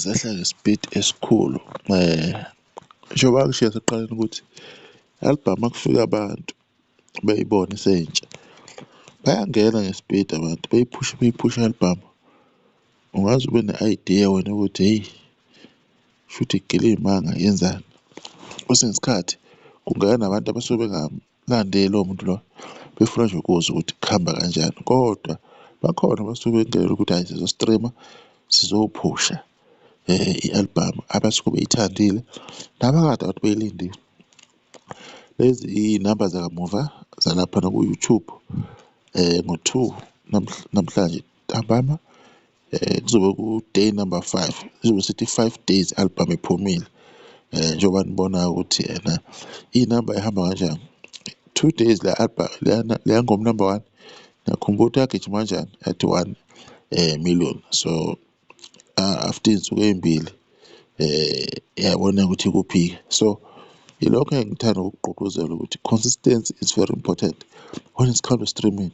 zehla ngespeed esikhulu. Njengoba ngishiya sekuqaleni ukuthi i-album makufika abantu beyibona isentsha, bayangena ngespeed abantu beyiphushe i-album. Ungaze ube ne-idea wena ukuthi hheyi, shuthi igila iy'manga yenzani. Kwesinye isikhathi kungena nabantu abasuke bengamlandeli lowo muntu loyo, befuna nje ukuzwa ukuthi kuhamba kanjani, kodwa bakhona abasuke bekungenela ukuthi hhayi sizo-stream-a, sizophusha i-album abasuke beyithandile nabakade abantu beyilindile. Lezi iy'namba zakamuva zalaphana ku-YouTube ngo-2 namhlanje ntambama kuzobe ku-day number 5, kuzobe sithi 5 days i-album iphumile. Njengoba nibonayo ukuthi iy'namba ihamba kanjani. 2 days leya ngoma number 1, ngiyakhumbula ukuthi yagijima kanjani, yathi 1 million. So after iy'nsuku ey'mbili yabona ukuthi ikuphi-ke. So yilokho engithanda ukukugqugquzela ukuthi consistency is very important when it comes to streaming,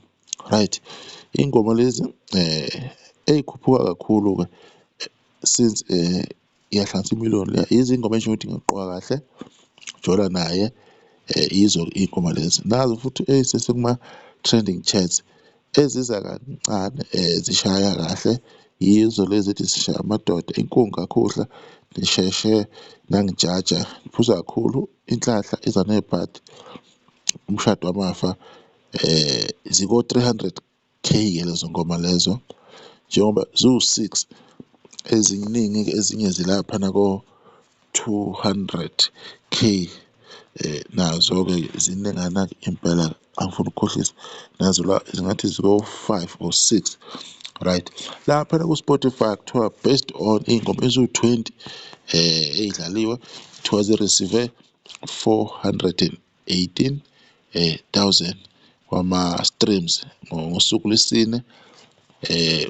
right? Iy'ngoma lezi ey'khuphuka kakhulu-ke since yahlanganisa i-million leya, yizo iy'ngoma engisho ukuthi ngiyaqoka kahle, Jola naye yizo iy'ngoma lezi. Nazo futhi ey'sesekuma-trending charts eziza kancane zishaya kahle, yizo lezi ethi zishaya amadoda, inkungu kakhuhla, ngisheshe nangijaja, ngiphuza kakhulu, inhlahla iza nebhadi, umshado wamafa, ziko-300K-ke lezo ngoma lezo, njengoba ziwu-6 eziningi-ke ezinye zilaphana ko-200K. Nazo-ke ziningana-ke impela, angifuni ukukhohlisa, nazo la zingathi ziko-5 or 6, right? Laphana ku-Spotify kuthiwa based on iy'ngoma eziwu-20 ey'dlaliwe, kuthiwa zireceive 418,000 wama-streams ngosuku lwesine.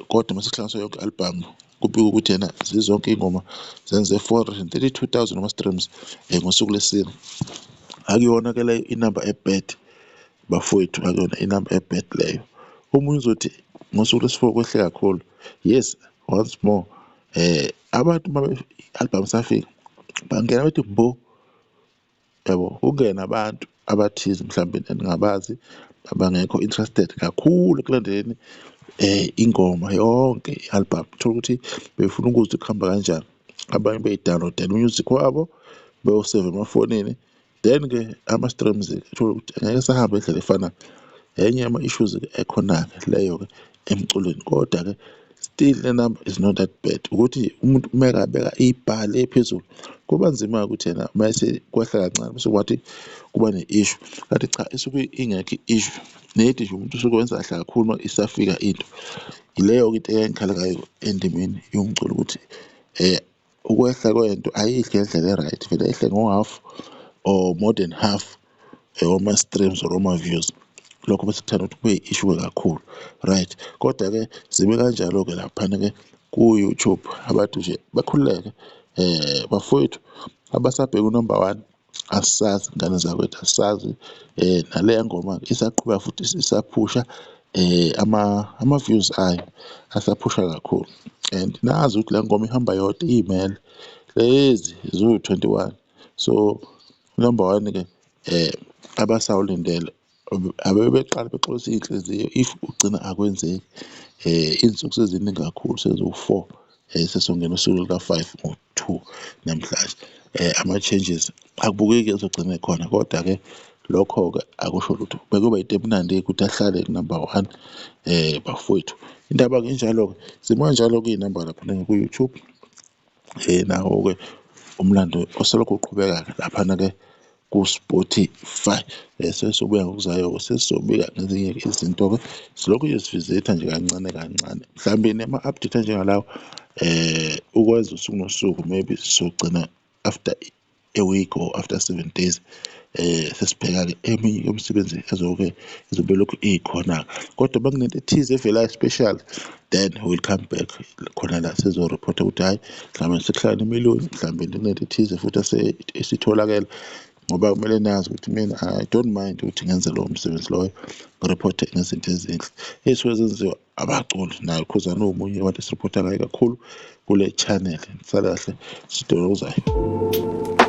Kodwa mase kuhlanganiswa yonke i-album kubikwa ukuthi zizonke iy'ngoma zenze 432,000 wama-streams ngosuku lwesine. Akuyona-ke leyo inamba ebhad bafowethu, akuyona inamba ebhad leyo. Omunye uzothi ngosuku lwesi-4 kwehle kakhulu. Yes, once more abantu i-album safika bangena bethi mbo, yabo, kungena abantu abathize mhlawumbe eningabazi abangekho interested kakhulu ekulandeleni ingoma yonke i-album. Uthola ukuthi befuna ukuzwa kuhamba kanjani, abanye beyi-download-ela u-music wabo bewuseve emafonini, then-ke ama-streams uthola ukuthi angeke asahambe ngendlela efanayo. Enye yama-issues ekhona-ke leyo-ke emculweni, kodwa-ke still the number is not that bad. Ukuthi umuntu mekabeka ibha le phezulu kuba nzima ukuthi yena mase kwehla kancane bese kwathi kuba ne-issue, kanti cha isuke ingekho i-issue, nedi nje umuntu usuke wenza kahle kakhulu uma isafika into. Yileyo-ke into engikhala ngayo endimeni yomculo ukuthi ukwehla kwento ayihli ngendlela e-right, vele ehle ngo-half or more than half wama-streams or wama-views. Lokho bese kuthanda ukuthi kube yi-issue kakhulu, right? Kodwa-ke zibe kanjalo-ke laphana-ke ku-YouTube abantu nje bakhululeke. Bafowethu abasabheka u-number 1, asisazi ngane zakwethu, asisazi naleya ngoma isaqhubeka futhi isaphusha, ama-views ayo asaphusha kakhulu, and nazi ukuthi le ngoma ihamba yodwa iy'mele lezi ziwu-21. So u-number 1-ke abasawulindele abebeqala bexolisa iy'nhliziyo if ugcina akwenzeki. Iy'nsuku seziningi kakhulu, seziwu-4 sesongena usuku luka-5 ngo-2 namhlanje. Ama-changes akubukeki ezogcina ekhona, kodwa-ke lokho-ke akusho lutho, bekuyoba into emnandi ukuthi ahlale ku-number 1. Bafowethu indaba-ke injalo-ke, zima kanjalo-ke iy'namba laphana ku-YouTube. Nawo-ke umlando oselokhu uqhubeka-ke laphana-ke ku-Spotify. Sesobuya ngokuzayo-ke sesizobika ngezinye izinto-ke, silokhu nje sivizetha nje kancane kancane, mhlawumbe nama-update anjengalawo ukwenza usuku nosuku, maybe sizogcina after a week or after 7 days sesibheka-ke eminye yomsebenzi izobe lokhu ikhona-ke. Kodwa makunento ethize evelayo special, then we'll come back khona la sizorephotha ukuthi hhayi mhlawumbe sekuhlangane i-million, mhlawumbe kunento ethize futhi esitholakele. ngoba kumele nazi ukuthi mina I don't mind ukuthi ngenze lowo msebenzi loyo, ngiriphothe ngezinto ezinhle ey'suke zenziwa abaculi nayo, because anomunye wabantu esiriphotha ngayo kakhulu kule channel. Nisale kahle, sidolozayo.